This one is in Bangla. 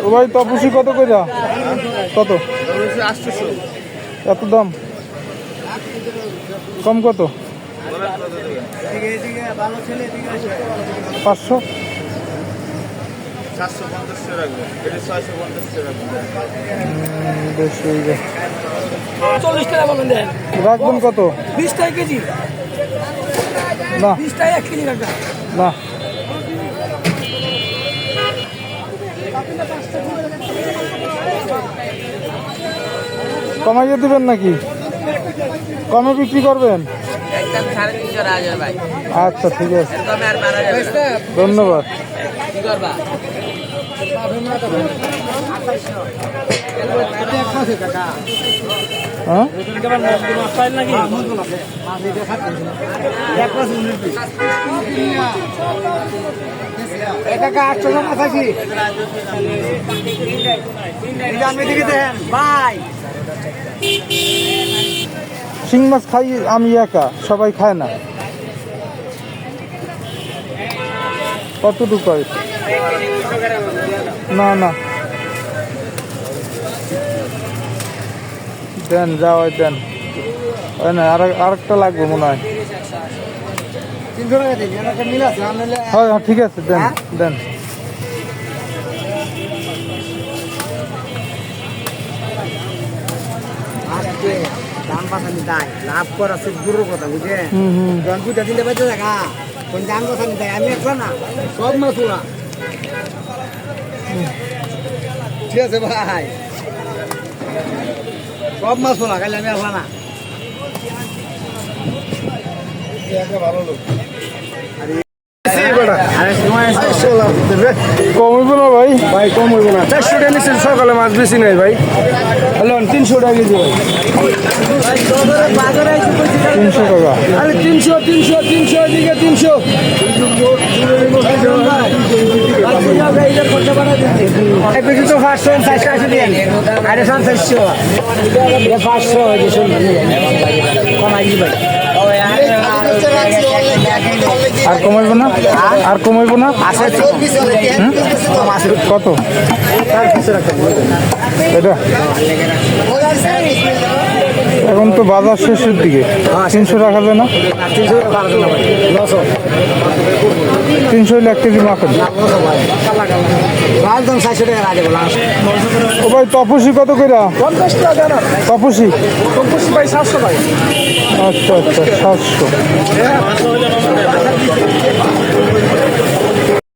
ও ভাই তপসি কত কইরা? কত? এত দাম কম কত? 500 40 টাকা বলেন দেন। রাখবেন কত? 20 টাকা কেজি না 20 টাকা 1 কেজি রাখবেন না কমাইয়ে দিবেন নাকি? কমে বিক্রি করবেন? একদম 350 রাজা ভাই। আচ্ছা ঠিক আছে, কমে আর মারা যাবে না। ধন্যবাদ। কি করবা? হ্যাঁ শিং মাছ খাই আমি একা, সবাই খায় না। কতটুকু হয়? না না দেন, যাওয়াই দেন। না আরেকটা লাগবে মনে হয়। হ্যাঁ হ্যাঁ ঠিক আছে, দেন দেন। দাম বাঁচানি দেয়, লাভ করা সে দূরের কথা, বুঝে যখন দুইটা তিনটে বেঁচে দেখা কোন দাম বাঁচানি দেয়। আমি একলা না, সব মাছ ওরা। ঠিক আছে ভাই, সব মাছ ওরা, খালি আমি একলা না। ভালো লোক কমইব না ভাই? ভাই কম হইব না, 400 টাকা নিচ্ছেন সকালে, মাছ বেশি নাই ভাই। হ্যালো 300 টাকা কেজি ভাই। 300 টাকা। আরে 300 300 300 এদিকে 300। এক কেজি তো 500 400 দিন, আরে 500 কমাই দিই ভাই। আর কমাইব না? আর কমাইব না? কত এটা? এখন তো বাজার শেষের দিকে, 300 রাখা যায় না? 300 হলে 1 কেজি মাখন। ও ভাই তপসি কত কইরা? 50 টাকা না তপসি? তপসি ভাই 700 ভাই। আচ্ছা আচ্ছা 700।